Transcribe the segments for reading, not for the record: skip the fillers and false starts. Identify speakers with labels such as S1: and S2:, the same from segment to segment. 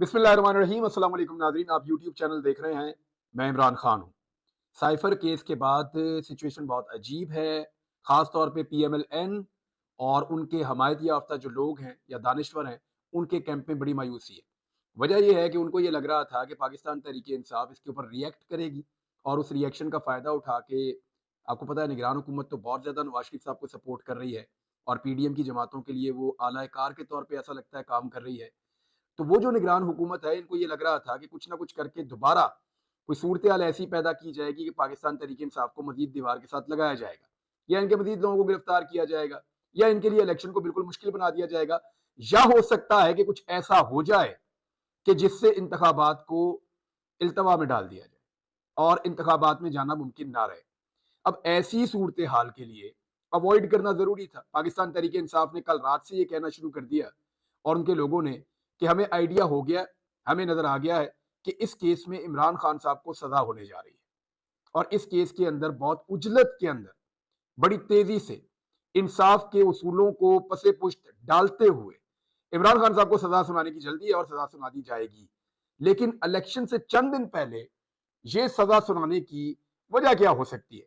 S1: बिस्मिल्लाहिर्रहमानिर्रहीम। अस्सलाम वालेकुम नाज़रीन, आप यूट्यूब चैनल देख रहे हैं। मैं इमरान खान हूँ। साइफर केस के बाद सिचुएशन बहुत अजीब है। ख़ास तौर पे पीएमएलएन और उनके हमायत याफ्ता जो लोग हैं या दानिश्वर हैं, उनके कैंप में बड़ी मायूसी है। वजह ये है कि उनको ये लग रहा था कि पाकिस्तान तहरीक-ए-इंसाफ इसके ऊपर रिएक्ट करेगी और उस रिएक्शन का फ़ायदा उठा के, आपको पता है निगरान हुकूमत तो बहुत ज़्यादा नवाज़ शरीफ साहब को सपोर्ट कर रही है और पीडीएम की जमातों के लिए वो आला-ए-कार के तौर पे ऐसा लगता है काम कर रही है। तो वो जो निगरान हुकूमत है, इनको ये लग रहा था कि कुछ ना कुछ करके दोबारा कोई सूरत-ए-हाल ऐसी पैदा की जाएगी कि पाकिस्तान तहरीक-ए-इंसाफ को मज़ीद दीवार के साथ लगाया जाएगा, या इनके मज़ीद लोगों को गिरफ्तार किया जाएगा, या इनके लिए इलेक्शन को बिल्कुल मुश्किल बना दिया जाएगा, या हो सकता है कि कुछ ऐसा हो जाए कि जिससे इंतखाबात को इल्तवा में डाल दिया जाए और इंतखाबात में जाना मुमकिन ना रहे। अब ऐसी सूरत-ए-हाल के लिए अवॉइड करना ज़रूरी था। पाकिस्तान तहरीक-ए-इंसाफ ने कल रात से ये कहना शुरू कर दिया और उनके लोगों ने कि हमें आइडिया हो गया, हमें नज़र आ गया है कि इस केस में इमरान खान साहब को सज़ा होने जा रही है और इस केस के अंदर बहुत उजलत के अंदर बड़ी तेज़ी से इंसाफ के उसूलों को पसे-पुश्त डालते हुए इमरान खान साहब को सज़ा सुनाने की जल्दी है और सज़ा सुना दी जाएगी। लेकिन इलेक्शन से चंद दिन पहले ये सज़ा सुनाने की वजह क्या हो सकती है?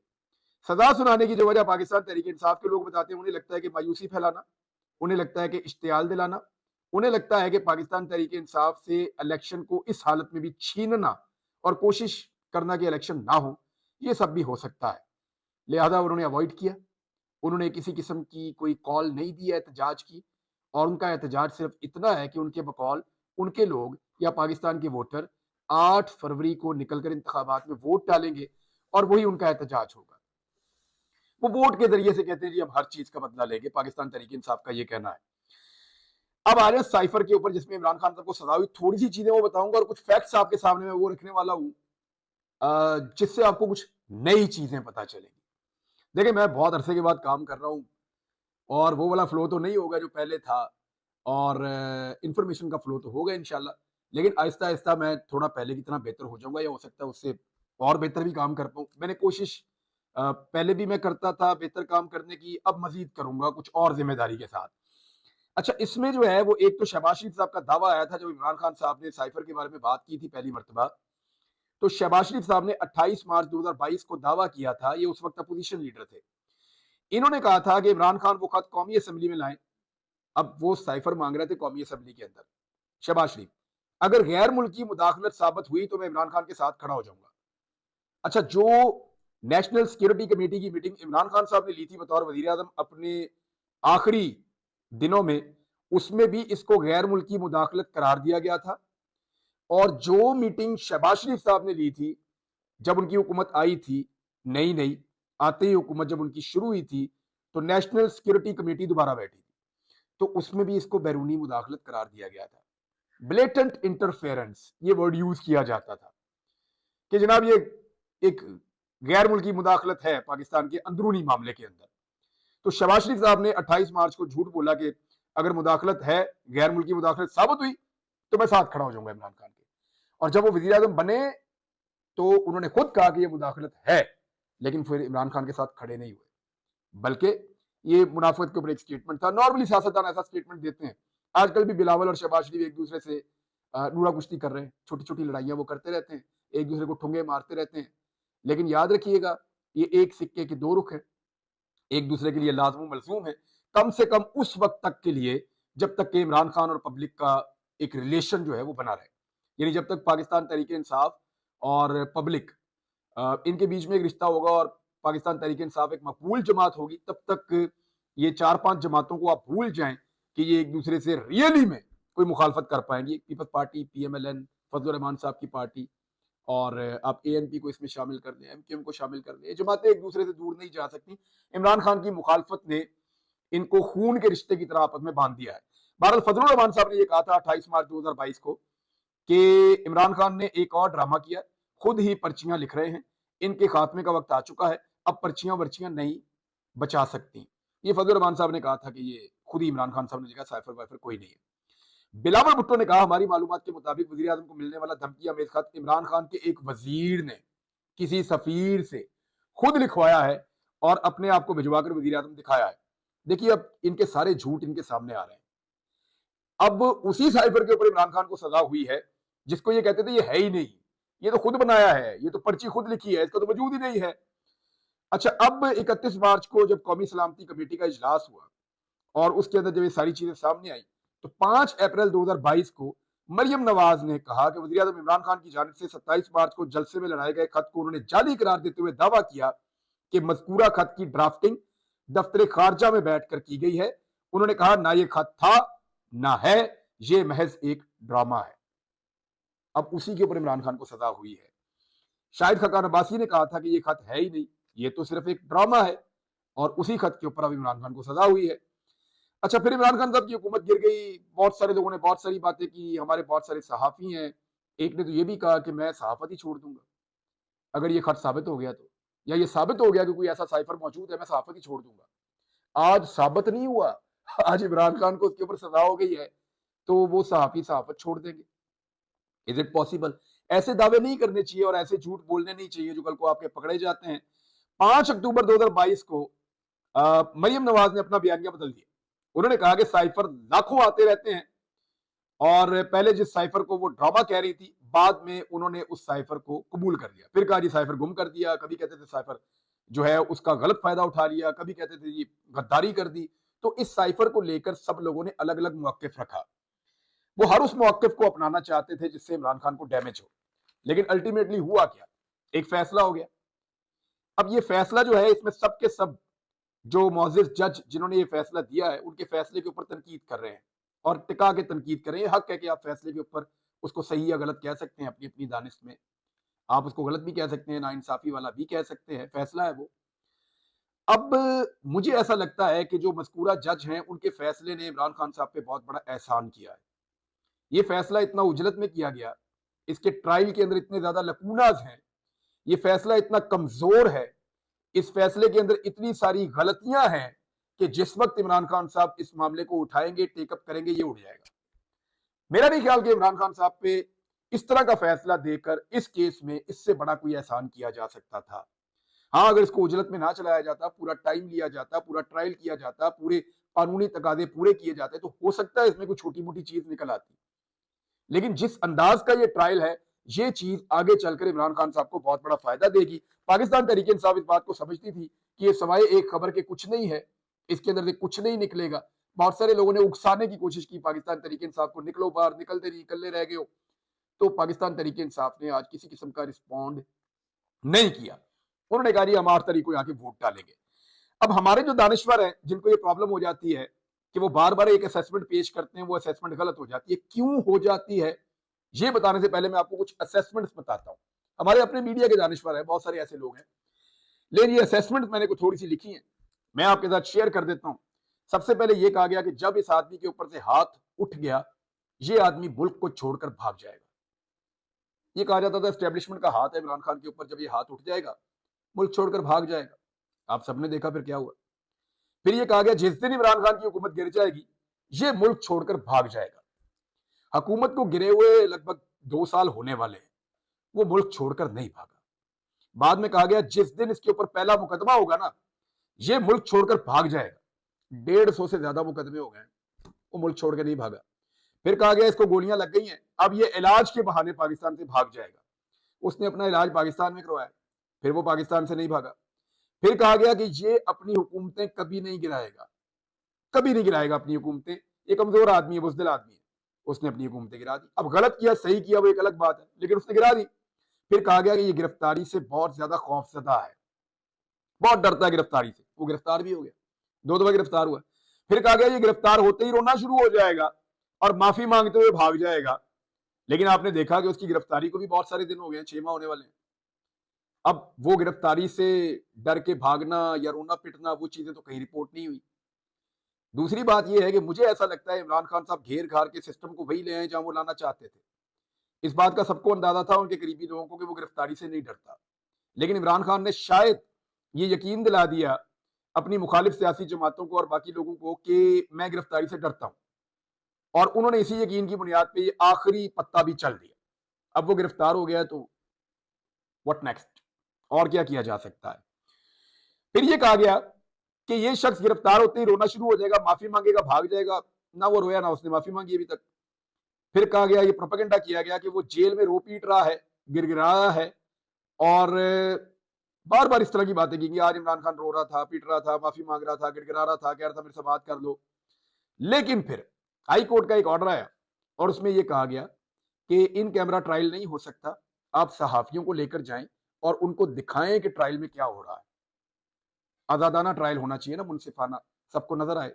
S1: सज़ा सुनाने की जो वजह पाकिस्तान तहरीक-ए-इंसाफ के लोग बताते हैं, उन्हें लगता है कि मायूसी फैलाना, उन्हें लगता है कि इश्तियाल दिलाना, उन्हें लगता है कि पाकिस्तान तहरीक-ए-इंसाफ से इलेक्शन को इस हालत में भी छीनना और कोशिश करना कि इलेक्शन ना हो, ये सब भी हो सकता है। लिहाजा उन्होंने अवॉइड किया। उन्होंने किसी किस्म की कोई कॉल नहीं दी है एहतजाज की और उनका एहतजाज सिर्फ इतना है कि उनके बकौल उनके लोग या पाकिस्तान के वोटर 8 फरवरी को निकलकर इंतखाबात में वोट डालेंगे और वही उनका एहतजाज होगा। वो वोट के जरिए से कहते हैं जी हम हर चीज का बदला लेंगे, पाकिस्तान तहरीक इंसाफ का ये कहना है। अब आ रहे हैं साइफर के ऊपर जिसमें इमरान खान साहब को सजा हुई। थोड़ी सी चीजें वो बताऊंगा और कुछ फैक्ट्स आपके सामने मैं वो रखने वाला हूं जिससे आपको कुछ नई चीजें पता चलेंगी। देखिए, मैं बहुत अरसे के बाद काम कर रहा हूं और वो वाला फ्लो तो नहीं होगा जो पहले था और इंफॉर्मेशन का फ्लो तो होगा इंशाल्लाह, लेकिन आहिस्ता आहिस्ता मैं थोड़ा पहले की तरह बेहतर हो जाऊंगा या हो सकता है उससे और बेहतर भी काम कर पाऊं। मैंने कोशिश पहले भी मैं करता था बेहतर काम करने की, अब मजीद करूंगा कुछ और जिम्मेदारी के साथ। अच्छा, इसमें जो है वो एक तो शहबाज शरीफ साहब का दावा आया था जब इमरान खान साहब ने साइफर के बारे में बात की थी पहली मरतबा। तो शहबाज शरीफ साहब ने 28 मार्च 2022 को दावा किया था, ये उस वक्त अपोजिशन लीडर थे। इन्होंने कहा था कि इमरान खान वो खत कौमी असम्बली में लाएं। अब वो साइफर मांग रहे थे कौमी असम्बली के अंदर। शहबाज शरीफ, अगर गैर मुल्की मुदाखलत साबित हुई तो मैं इमरान खान के साथ खड़ा हो जाऊंगा। अच्छा, जो नेशनल सिक्योरिटी कमेटी की मीटिंग इमरान खान साहब ने ली थी बतौर वजीर आजम अपने आखिरी दिनों में, उसमें भी इसको गैर मुल्की मुदाखलत करार दिया गया था। और जो मीटिंग शहबाज शरीफ साहब ने ली थी जब उनकी हुकूमत आई थी, नई नई आते ही हुकूमत जब उनकी शुरू हुई थी, तो नेशनल सिक्योरिटी कमेटी दोबारा बैठी थी, तो उसमें भी इसको बैरूनी मुदाखलत करार दिया गया था। ब्लेटेंट इंटरफेरेंस ये वर्ड यूज किया जाता था कि जनाब ये एक गैर मुल्की मुदाखलत है पाकिस्तान के अंदरूनी मामले के अंदर। तो शहबाज शरीफ साहब ने 28 मार्च को झूठ बोला कि अगर मुदाखलत है, गैर मुल्की मुदाखलत साबित हुई तो मैं साथ खड़ा हो जाऊंगा इमरान खान के। और जब वो वजीर आजम बने तो उन्होंने खुद कहा कि ये मुदाखलत है, लेकिन फिर इमरान खान के साथ खड़े नहीं हुए, बल्कि ये मुनाफत के ऊपर एक स्टेटमेंट था। नॉर्मली सियासतदान ऐसा स्टेटमेंट देते हैं। आजकल भी बिलावल और शहबाज शरीफ एक दूसरे से नूरा कुश्ती कर रहे हैं, छोटी छोटी लड़ाइयां वो करते रहते हैं, एक दूसरे को ठुंगे मारते रहते हैं। लेकिन याद रखिएगा, ये एक सिक्के के दो रुख है, एक दूसरे के लिए लाजम मलजूम है। कम से कम उस वक्त तक के लिए जब तक कि इमरान खान और पब्लिक का एक रिलेशन जो है वो बना रहे, यानी जब तक पाकिस्तान तहरीक इंसाफ और पब्लिक इनके बीच में एक रिश्ता होगा और पाकिस्तान तहरीक इंसाफ एक मकबूल जमात होगी, तब तक ये 4-5 जमातों को आप भूल जाएं कि ये एक दूसरे से रियली में कोई मुखालफत कर पाएंगी। पीपल्स पार्टी, पीएमएलएन, फजल रहमान साहब की पार्टी, और आप एएनपी को इसमें शामिल कर लें, एमकेएम को शामिल कर लें, जमातें एक दूसरे से दूर नहीं जा सकती। इमरान खान की मुखालफत ने इनको खून के रिश्ते की तरह आपस में बांध दिया है। बहरहाल फजल रहमान साहब ने यह कहा था 28 मार्च 2022 को कि इमरान खान ने एक और ड्रामा किया, खुद ही पर्चियां लिख रहे हैं, इनके खात्मे का वक्त आ चुका है, अब पर्चियां वर्चियां नहीं बचा सकती। ये फजल रहमान साहब ने कहा था कि ये खुद ही इमरान खान साहब ने लिखा, साइफर वाइफर कोई नहीं है। बिलावल भुट्टो ने कहा हमारी मालूमात के मुताबिक वजीर आजम को मिलने वाला धमकी अमेज खत इमरान खान के एक वजीर ने किसी सफीर से खुद लिखवाया है और अपने आप को भिजवाकर वजीर आजम दिखाया है। देखिए, अब इनके सारे झूठ इनके सामने आ रहे हैं। अब उसी साइफर के ऊपर इमरान खान को सजा हुई है जिसको ये कहते थे ये है ही नहीं, ये तो खुद बनाया है, ये तो पर्ची खुद लिखी है, इसका तो वजूद ही नहीं है। अच्छा, अब 31 मार्च को जब कौमी सलामती कमेटी का इजलास हुआ और उसके अंदर जब ये सारी चीजें सामने आई, तो 5 अप्रैल 2022 को मरियम नवाज ने कहा कि वज़ीर आज़म इमरान खान की जानिब से 27 मार्च को जलसे में लड़ाए गए खत को उन्होंने जाली करार देते हुए दावा किया कि मज़कूरा खत की ड्राफ्टिंग दफ्तर खारजा में बैठकर की गई है। उन्होंने कहा ना ये खत था ना है, ये महज एक ड्रामा है। अब उसी के ऊपर इमरान खान को सजा हुई है। शाहिद खकान अब्बासी ने कहा था कि ये खत है ही नहीं, ये तो सिर्फ एक ड्रामा है, और उसी खत के ऊपर अब इमरान खान को सजा हुई है। अच्छा, फिर इमरान खान साहब की हुकूमत गिर गई, बहुत सारे लोगों ने बहुत सारी बातें की, हमारे बहुत सारे सहाफ़ी हैं, एक ने तो ये भी कहा कि मैं सहाफ़त ही छोड़ दूंगा अगर ये खत साबित हो गया तो, या ये साबित हो गया कि कोई ऐसा साइफर मौजूद है, मैं सहाफ़त ही छोड़ दूंगा। आज साबित नहीं हुआ, आज इमरान खान को उसके ऊपर सजा हो गई है, तो वो सहाफ़ी सहाफ़त छोड़ देंगे? Is it possible? ऐसे दावे नहीं करने चाहिए और ऐसे झूठ बोलने नहीं चाहिए जो कल को आपके पकड़े जाते हैं। 5 अक्टूबर 2022 को मरियम नवाज ने अपना बयानिया बदल दिया। उन्होंने कहा कि साइफर लाखों आते रहते हैं, और पहले जिस साइफर को वो ड्रामा कह रही थी, बाद में उन्होंने उस साइफर को कबूल कर लिया। फिर कहा जी साइफर गुम कर दिया, कभी कहते थे साइफर जो है उसका गलत फायदा उठा लिया, कभी कहते थे जी गद्दारी कर दी। तो इस साइफर को लेकर सब लोगों ने अलग अलग मौकिफ रखा। वो हर उस मौकिफ को अपनाना चाहते थे जिससे इमरान खान को डैमेज हो, लेकिन अल्टीमेटली हुआ क्या? एक फैसला हो गया। अब ये फैसला जो है, इसमें सब के सब जो मोअज़्ज़िज़ जज जिन्होंने ये फैसला दिया है, उनके फैसले के ऊपर तनकीद कर रहे हैं और टिका के तनकीद कर रहे हैं। हक है कि आप फैसले के ऊपर उसको सही या गलत कह सकते हैं अपनी अपनी दानिश में। आप उसको गलत भी कह सकते हैं, नाइंसाफी वाला भी कह सकते हैं, फैसला है वो। अब मुझे ऐसा लगता है कि जो मज़कूरा जज हैं, उनके फैसले ने इमरान खान साहब पे बहुत बड़ा एहसान किया है। ये फैसला इतना उजलत में किया गया, इसके ट्रायल के अंदर इतने ज्यादा लकूनाज हैं, ये फैसला इतना कमजोर है, इस फैसले के अंदर इतनी सारी गलतियां हैं कि जिस वक्त इमरान खान साहब इस मामले को उठाएंगे, टेकअप करेंगे, ये उठ जाएगा। मेरा नहीं ख्याल कि इमरान खान साहब पे इस तरह का फैसला देकर इस केस में इससे बड़ा कोई एहसान किया जा सकता था। हाँ, अगर इसको उजलत में ना चलाया जाता, पूरा टाइम लिया जाता, पूरा ट्रायल किया जाता, पूरे कानूनी तकादे पूरे किए जाते, तो हो सकता है इसमें कोई छोटी मोटी चीज निकल आती। लेकिन जिस अंदाज का ये ट्रायल है, ये चीज आगे चलकर इमरान खान साहब को बहुत बड़ा फायदा देगी। पाकिस्तान तहरीक इंसाफ इस बात को समझती थी कि ये सवाए एक खबर के कुछ नहीं है, इसके अंदर से कुछ नहीं निकलेगा। बहुत सारे लोगों ने उकसाने की कोशिश की पाकिस्तान तहरीक इंसाफ को, निकलो बाहर, निकलते नहीं, निकलने रह गए हो। तो पाकिस्तान तहरीक इंसाफ ने आज किसी किस्म का रिस्पॉन्ड नहीं किया। उन्होंने कहा जी हम 8 तारीख को आके वोट डालेंगे। अब हमारे जो दानिश्वर हैं, जिनको ये प्रॉब्लम हो जाती है कि वो बार बार एक असेसमेंट पेश करते हैं, वो असेसमेंट गलत हो जाती है, क्यों हो जाती है, ये बताने से पहले मैं आपको कुछ असेसमेंट्स बताता हूं। हमारे अपने मीडिया के दानिश्वर हैं, बहुत सारे ऐसे लोग हैं, लेकिन ये असेसमेंट मैंने कुछ थोड़ी सी लिखी है, मैं आपके साथ शेयर कर देता हूं। सबसे पहले ये कहा गया कि जब इस आदमी के ऊपर से हाथ उठ गया, ये आदमी मुल्क को छोड़कर भाग जाएगा। ये कहा जाता था एस्टेब्लिशमेंट का हाथ है इमरान खान के ऊपर, जब ये हाथ उठ जाएगा मुल्क छोड़कर भाग जाएगा। आप सबने देखा फिर क्या हुआ। फिर ये कहा गया जिस दिन इमरान खान की हुकूमत गिर जाएगी, ये मुल्क छोड़कर भाग जाएगा। हुकूमत को गिरे हुए लगभग 2 साल होने वाले हैं, वो मुल्क छोड़कर नहीं भागा। बाद में कहा गया जिस दिन इसके ऊपर पहला मुकदमा होगा ना, ये मुल्क छोड़कर भाग जाएगा। 150 से ज्यादा मुकदमे हो गए, वो मुल्क छोड़ के नहीं भागा। फिर कहा गया इसको गोलियां लग गई हैं, अब ये इलाज के बहाने पाकिस्तान से भाग जाएगा। उसने अपना इलाज पाकिस्तान में करवाया, फिर वो पाकिस्तान से नहीं भागा। फिर कहा गया कि ये अपनी हुकूमतें कभी नहीं गिराएगा, कभी नहीं गिराएगा अपनी हुकूमतें। ये कमजोर आदमी है, बुज़दिल आदमी है, उसने अपनी हुकूमतें गिरा दी। अब गलत किया सही किया वो एक अलग बात है, लेकिन उसने गिरा दी। फिर कहा गया कि ये गिरफ्तारी से बहुत ज्यादा खौफजदा है, बहुत डरता है गिरफ्तारी से। वो गिरफ्तार भी हो गया, 2 दफा गिरफ्तार हुआ। फिर कहा गया ये गिरफ्तार होते ही रोना शुरू हो जाएगा और माफी मांगते हुए भाग जाएगा। लेकिन आपने देखा कि उसकी गिरफ्तारी को भी बहुत सारे दिन हो गए, 6 माह होने वाले हैं। अब वो गिरफ्तारी से डर के भागना या रोना पिटना, वो चीजें तो कहीं रिपोर्ट नहीं हुई। दूसरी बात यह है कि मुझे ऐसा लगता है इमरान खान साहब घेर घार के सिस्टम को वही ले आए जहां वो लाना चाहते थे। इस बात का सबको अंदाजा था, उनके करीबी लोगों को, कि वो गिरफ्तारी से नहीं डरता। लेकिन इमरान खान ने शायद ये यकीन दिला दिया अपनी मुखालिफ सियासी जमातों को और बाकी लोगों को कि मैं गिरफ्तारी से डरता हूं, और उन्होंने इसी यकीन की बुनियाद पे ये आखिरी पत्ता भी चल दिया। अब वो गिरफ्तार हो गया, तो व्हाट नेक्स्ट, और क्या किया जा सकता है। फिर ये कहा गया कि ये शख्स गिरफ्तार होते ही रोना शुरू हो जाएगा, माफी मांगेगा, भाग जाएगा। ना वो रोया ना उसने माफी मांगी अभी तक। फिर कहा गया, ये प्रोपेगेंडा किया गया कि वो जेल में रो पीट रहा है, गिड़गिड़ा रहा है, और बार बार इस तरह की बातें की कि आज इमरान खान रो रहा था, पीट रहा था, माफी मांग रहा था, गिड़गिड़ा रहा था, कह रहा था मेरे से बात कर लो। लेकिन फिर हाई कोर्ट का एक ऑर्डर आया और उसमें यह कहा गया कि इन कैमरा ट्रायल नहीं हो सकता, आप सहाफियों को लेकर जाएं और उनको दिखाएं कि ट्रायल में क्या हो रहा है। आजादाना ट्रायल होना चाहिए ना, मुनसिफाना, सबको नजर आए।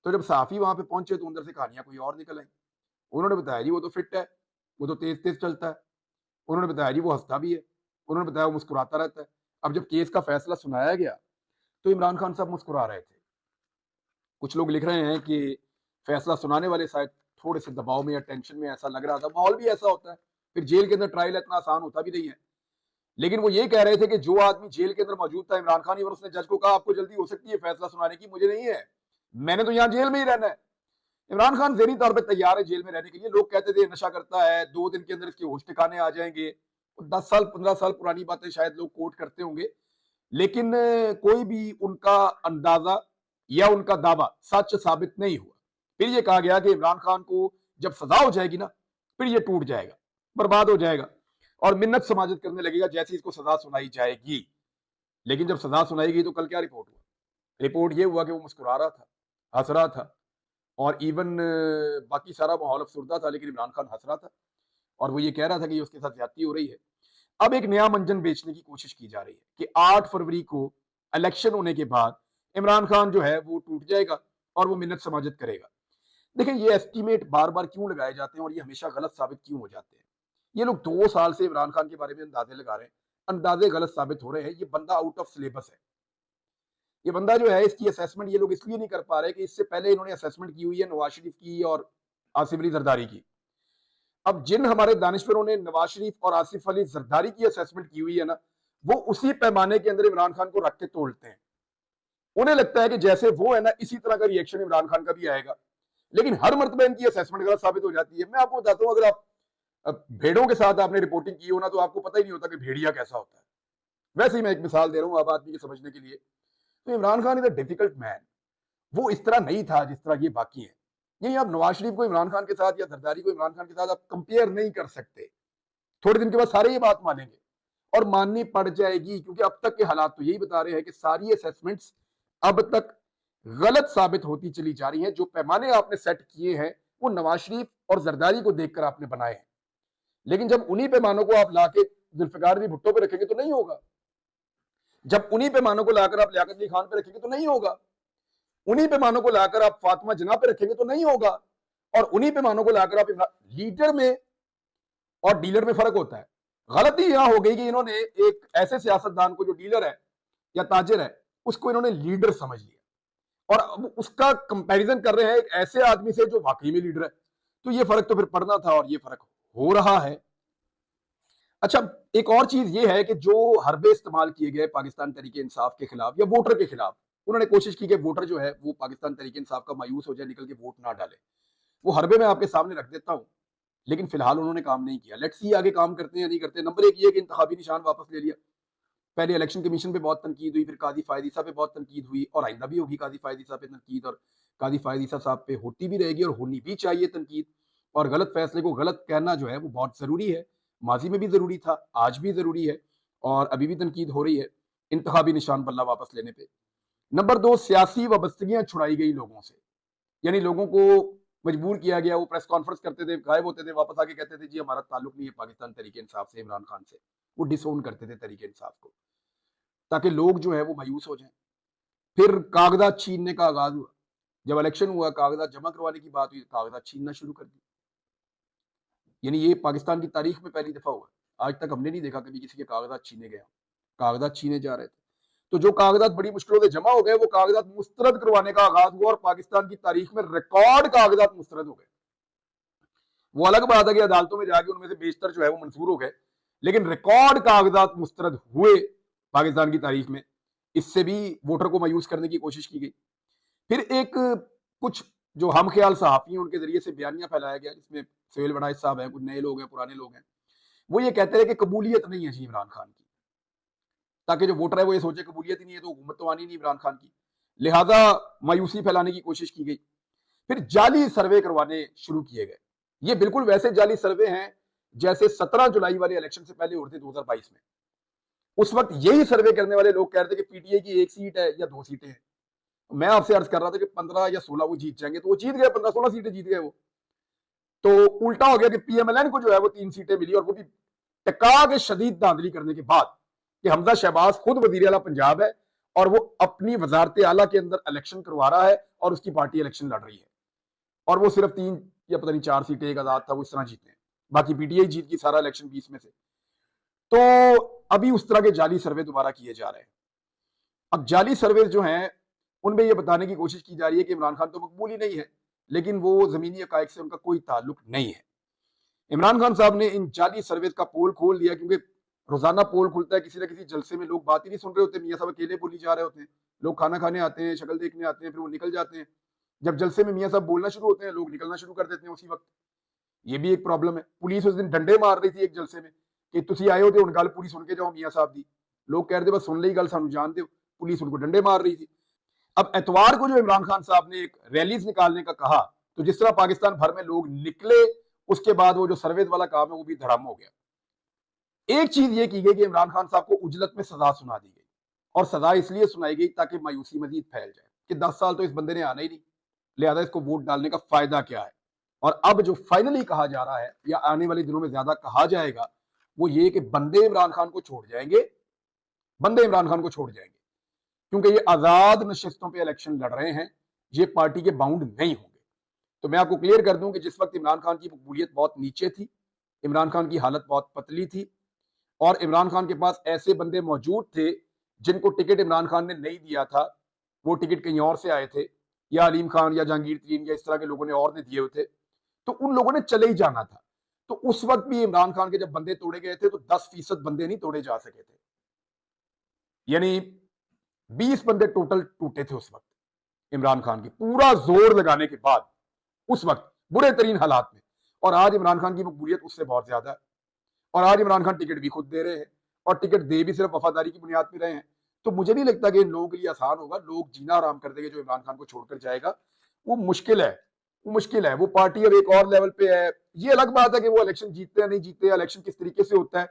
S1: तो जब सहाफी वहां पे पहुंचे तो अंदर से कहानियां कोई और निकल आई। उन्होंने बताया जी वो तो फिट है, वो तो तेज तेज चलता है। उन्होंने बताया जी वो हंसता भी है। उन्होंने बताया वो मुस्कुराता रहता है। अब जब केस का फैसला सुनाया गया तो इमरान खान साहब मुस्कुरा रहे थे। कुछ लोग लिख रहे हैं कि फैसला सुनाने वाले शायद थोड़े से दबाव में या टेंशन में, ऐसा लग रहा था। माहौल भी ऐसा होता है, फिर जेल के अंदर ट्रायल इतना आसान होता भी नहीं है। लेकिन वो ये कह रहे थे कि जो आदमी जेल के अंदर मौजूद था इमरान खान ही, और उसने जज को कहा आपको जल्दी हो सकती है फैसला सुनाने की, मुझे नहीं है, मैंने तो यहाँ जेल में ही रहना है। इमरान खान ज़हनी तौर पे तैयार है जेल में रहने के लिए। लोग कहते थे नशा करता है, 2 दिन के अंदर इसके होश ठिकाने आ जाएंगे। 10 साल 15 साल पुरानी बातें शायद लोग कोट करते होंगे, लेकिन कोई भी उनका अंदाजा या उनका दावा सच साबित नहीं हुआ। फिर ये कहा गया कि इमरान खान को जब सजा हो जाएगी ना, फिर ये टूट जाएगा, बर्बाद हो जाएगा और मिन्नत समाजत करने लगेगा जैसे इसको सजा सुनाई जाएगी। लेकिन जब सजा सुनाई गई तो कल क्या रिपोर्ट हुआ? रिपोर्ट ये हुआ कि वो मुस्कुरा रहा था, हंस रहा था, और इवन बाकी सारा माहौल अफसुर्दा था, लेकिन इमरान खान हंस रहा था और वो ये कह रहा था कि उसके साथ ज्यादती हो रही है। अब एक नया मंजन बेचने की कोशिश की जा रही है कि 8 फरवरी को इलेक्शन होने के बाद इमरान खान जो है वो टूट जाएगा और वो मिन्नत समाजत करेगा। देखिए ये एस्टीमेट बार बार क्यों लगाए जाते हैं और ये हमेशा गलत साबित क्यों हो जाते हैं? ये लोग 2 साल से इमरान खान के बारे में अंदाजे लगा रहे हैं, अंदाजे गलत साबित हो रहे हैं। ये बंदा आउट ऑफ सिलेबस है। ये बंदा जो है इसकी असेसमेंट ये लोग इसलिए नहीं कर पा रहे कि इससे पहले इन्होंने असेसमेंट की हुई है नवाज शरीफ की और आसिफ अली जरदारी की। अब जिन हमारे दानिश्वरों ने नवाज शरीफ और आसिफ अली जरदारी की असेसमेंट की हुई है ना, वो उसी पैमाने के अंदर इमरान खान को रख के तोड़ते हैं। उन्हें लगता है कि जैसे वो है ना, इसी तरह का रिएक्शन इमरान खान का भी आएगा। लेकिन हर मर्तबा इनकी असेसमेंट गलत साबित हो जाती है। मैं आपको बताता हूं, अगर आप भेड़ों के साथ आपने रिपोर्टिंग की हो ना, तो आपको पता ही नहीं होता कि भेड़िया कैसा होता है। वैसे ही मैं एक मिसाल दे रहा हूं आप आदमी के समझने के लिए। तो Imran Khan is a difficult man. वो इस तरह नहीं था जिस तरह ये बाकी है। यही आप नवाज शरीफ को इमरान खान के साथ या जरदारी को इमरान खान के साथ आप कंपेयर नहीं कर सकते। थोड़े दिन के बाद सारे ये बात मानेंगे और माननी पड़ जाएगी, क्योंकि अब तक के हालात तो यही बता रहे हैं कि सारी असेसमेंट्स अब तक गलत साबित होती चली जा रही हैं। जो पैमाने आपने सेट किए हैं वो नवाज शरीफ और जरदारी को देखकर आपने बनाए हैं, लेकिन जब उन्हीं पैमानों को आप लाके जुल्फिकार अली भुट्टो पे रखेंगे तो नहीं होगा। जब उन्हीं पैमानों को लाकर आप लियाकत अली खान पे रखेंगे तो नहीं होगा। उन्हीं पैमानों को लाकर आप फातिमा जना पे रखेंगे तो नहीं होगा। और उन्हीं पैमानों को लाकर आप लीडर में और डीलर में फर्क होता है। गलती यहां हो गई कि इन्होंने एक ऐसे सियासतदान को जो डीलर है या ताजिर है उसको इन्होंने लीडर समझ लिया और अब उसका कंपैरिजन कर रहे हैं एक ऐसे आदमी से जो वाकई में लीडर है। तो ये फर्क तो फिर पड़ना था और ये फर्क हो रहा है। अच्छा, एक और चीज ये है कि जो हरबे इस्तेमाल किए गए पाकिस्तान तरीके इंसाफ के खिलाफ या वोटर के खिलाफ, उन्होंने कोशिश की कि वोटर जो है वो पाकिस्तान तरीके इंसाफ का मायूस हो जाए, निकल के वोट ना डाले। वो हरबे मैं आपके सामने रख देता हूं, लेकिन फिलहाल उन्होंने काम नहीं किया। लेट्स सी आगे काम करते हैं या नहीं करते। नंबर एक ये कि इंतखाबी निशान वापस ले लिया। पहले इलेक्शन कमीशन पे बहुत तनकीद हुई, फिर काजी फायद ईसा पे बहुत तनकीद हुई और आइंदा भी होगी काजी फायद ईसा पे तनकीद, और काजी फायद ईसा साहब पे होती भी रहेगी और होनी भी चाहिए तनकीद। और गलत फैसले को गलत कहना जो है वो बहुत जरूरी है। माजी में भी जरूरी था, आज भी जरूरी है और अभी भी तनकीद हो रही है इंतखाबी निशान बल्ला वापस लेने पे। नंबर दो, सियासी वाबस्तगियां छुड़ाई गई लोगों से, यानी लोगों को मजबूर किया गया। वो प्रेस कॉन्फ्रेंस करते थे, गायब होते थे, वापस आके कहते थे जी हमारा ताल्लुक नहीं है पाकिस्तान तरीके इंसाफ से, इमरान खान से। वो डिसोन करते थे तरीके इंसाफ को ताकि लोग जो है वो मायूस हो जाएं। फिर कागजात छीनने का आगाज हुआ। जब इलेक्शन हुआ, कागजात जमा करवाने की बात हुई, कागजात छीनना शुरू कर दी। यानी ये पाकिस्तान की तारीख में पहली दफा हुआ। आज तक हमने नहीं देखा कभी किसी के कागजात छीने गए, कागजात छीने जा रहे थे। तो जो कागजात बड़ी मुश्किलों से जमा हो गए वो कागजात मुस्तरद करवाने का आगाज हुआ और पाकिस्तान की तारीख में रिकॉर्ड कागजात मुस्तरद हो गए। वो अलग बात है कि अदालतों में जाके उनमें से बेशतर जो है वो मंजूर हो गए, लेकिन रिकॉर्ड कागजात मुस्तरद हुए पाकिस्तान की तारीख में। इससे भी वोटर को मायूस करने की कोशिश की गई। फिर एक कुछ जो हम ख्याल सहाफी हैं उनके जरिए से बयानियां फैलाया गया, जिसमें सोहेल वड़ाइच साहब हैं, कुछ नए लोग हैं, पुराने लोग हैं। वो ये कहते हैं कि कबूलियत नहीं है जी इमरान खान की, ताकि जो वोटर है वो ये सोचे कबूलियत ही नहीं है तो हुकूमत तो आनी नहीं इमरान खान की, लिहाजा मायूसी फैलाने की कोशिश की गई। फिर जाली सर्वे करवाने शुरू किए गए। ये बिल्कुल वैसे जाली सर्वे हैं जैसे 17 जुलाई वाले इलेक्शन से पहले होते 2022 में। उस वक्त यही सर्वे करने वाले लोग कह रहे थे कि पीटीआई की 1 सीट है या 2 सीटें हैं। मैं आपसे अर्ज कर रहा था कि 15 या 16 वो जीत जाएंगे, तो वो जीत गए, 15-16 सीटें जीत गए वो। तो उल्टा हो गया कि पीएमएलएन को जो है वो 3 सीटें मिली, और वो भी टका के शदीद धांधली करने के बाद कि हमजा शहबाज खुद वजीर आला पंजाब है और वो अपनी वजारत आला के अंदर इलेक्शन करवा रहा है और उसकी पार्टी इलेक्शन लड़ रही है, और वो सिर्फ 3 या पता नहीं 4 सीटें, एक आजाद था, वो इस तरह जीते हैं, बाकी पीटीआई जीत की सारा इलेक्शन 20 में से। तो अभी उस तरह के जाली सर्वे दोबारा किए जा रहे हैं। अब जाली सर्वे जो हैं उनमें ये बताने की कोशिश की जा रही है कि इमरान खान तो मकबूल ही नहीं है, लेकिन वो जमीनी हकायक से उनका कोई ताल्लुक नहीं है। इमरान खान साहब ने इन जाली सर्वे का पोल खोल दिया, क्योंकि रोजाना पोल खुलता है, किसी ना किसी जलसे में लोग बात ही नहीं सुन रहे होते, मियाँ साहब अकेले बोली जा रहे होते हैं, लोग खाना खाने आते हैं, शक्ल देखने आते हैं, फिर वो निकल जाते हैं। जब जलसे में मियाँ साहब बोलना शुरू होते हैं, लोग निकलना शुरू कर देते हैं उसी वक्त। ये भी एक प्रॉब्लम है। पुलिस उस दिन डंडे मार रही थी एक जलसे में कि तुसी आए हो तो गल पूरी सुन के जाओ मियाँ साहब दी। लोग कह रहे थे बस सुन ली गल, सानू जान दो। पुलिस उनको डंडे मार रही थी। अब एतवार को जो इमरान खान साहब ने एक रैलीज निकालने का कहा, तो जिस तरह पाकिस्तान भर में लोग निकले, उसके बाद वो जो सर्वे वाला काम है वो भी धड़म हो गया। एक चीज ये की गई कि इमरान खान साहब को उजलत में सजा सुना दी गई, और सजा इसलिए सुनाई गई ताकि मायूसी मजीद फैल जाए कि 10 साल तो इस बंदे ने आना ही नहीं, लिहाजा इसको वोट डालने का फायदा क्या है। और अब जो फाइनली कहा जा रहा है, या आने वाले दिनों में ज्यादा कहा जाएगा, वो ये कि बंदे इमरान खान को छोड़ जाएंगे, बंदे इमरान खान को छोड़ जाएंगे, क्योंकि ये आजाद नशिस्तों पे इलेक्शन लड़ रहे हैं, ये पार्टी के बाउंड नहीं होंगे। तो मैं आपको क्लियर कर दूं कि जिस वक्त इमरान खान की मकबूलियत बहुत नीचे थी, इमरान खान की हालत बहुत पतली थी, और इमरान खान के पास ऐसे बंदे मौजूद थे जिनको टिकट इमरान खान ने नहीं दिया था, वो टिकट कहीं और से आए थे, या अलीम खान या जहांगीर तरीन या इस तरह के लोगों ने और ने दिए हुए थे, तो उन लोगों ने चले ही जाना था। तो उस वक्त भी इमरान खान के जब बंदे तोड़े गए थे तो 10% बंदे नहीं तोड़े जा सके थे, यानी 20 बंदे टोटल टूटे थे उस वक्त इमरान खान की, पूरा जोर लगाने के बाद उस वक्त बुरे तरीन हालात में। और आज इमरान खान की मकबूलियत उससे बहुत ज्यादा है, और आज इमरान खान टिकट भी खुद दे रहे हैं, और टिकट दे भी सिर्फ वफादारी की बुनियाद पर रहे हैं। तो मुझे नहीं लगता कि इन लोगों के लिए आसान होगा, लोग जीना आराम कर देंगे जो इमरान खान को छोड़कर जाएगा। वो मुश्किल है, वो मुश्किल है। वो पार्टी अब एक और लेवल पे है। ये अलग बात है कि वो इलेक्शन जीतते या नहीं जीतते, इलेक्शन किस तरीके से होता है,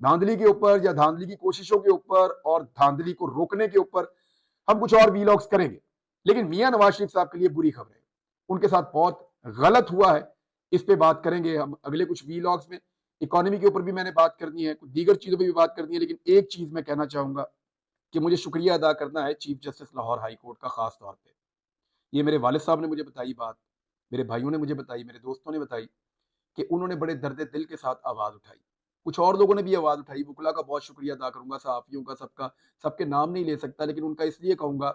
S1: धांधली के ऊपर या धांधली की कोशिशों के ऊपर और धांधली को रोकने के ऊपर हम कुछ और वीलॉग्स करेंगे। लेकिन मियां नवाज शरीफ साहब के लिए बुरी खबर है, उनके साथ बहुत गलत हुआ है, इस पे बात करेंगे हम अगले कुछ वीलॉग्स में। इकोनॉमी के ऊपर भी मैंने बात करनी है, कुछ दीगर चीजों पर भी बात करनी है, लेकिन एक चीज मैं कहना चाहूंगा कि मुझे शुक्रिया अदा करना है chief justice Lahore high court का, खास तौर पे। ये मेरे वालिद साहब ने मुझे बताई बात, मेरे भाइयों ने मुझे बताई, मेरे दोस्तों ने बताई कि उन्होंने बड़े दर्द दिल के साथ आवाज उठाई। कुछ और लोगों ने भी आवाज उठाई, वकुला का बहुत शुक्रिया अदा करूंगा, सहाफियों का, सबका, सबके नाम नहीं ले सकता, लेकिन उनका इसलिए कहूंगा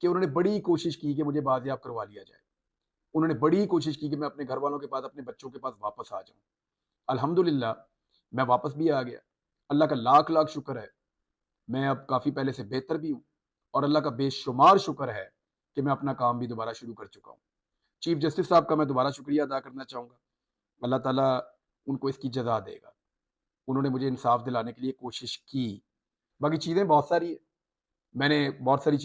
S1: कि उन्होंने बड़ी कोशिश की कि मुझे बाजियाब करवा लिया जाए। उन्होंने बड़ी कोशिश की कि मैं अपने घर वालों के पास, अपने बच्चों के पास वापस आ जाऊं। अल्हम्दुलिल्लाह मैं वापस भी आ गया, अल्लाह का लाख लाख शुक्र है। मैं अब काफ़ी पहले से बेहतर भी हूँ, और अल्लाह का बेशुमार शुक्र है कि मैं अपना काम भी दोबारा शुरू कर चुका हूँ। चीफ जस्टिस साहब का मैं दोबारा शुक्रिया अदा करना चाहूँगा। अल्लाह ताला उनको इसकी जज़ा देगा। उन्होंने मुझे इंसाफ दिलाने के लिए कोशिश की। बाकी चीज़ें बहुत सारी है, मैंने बहुत सारी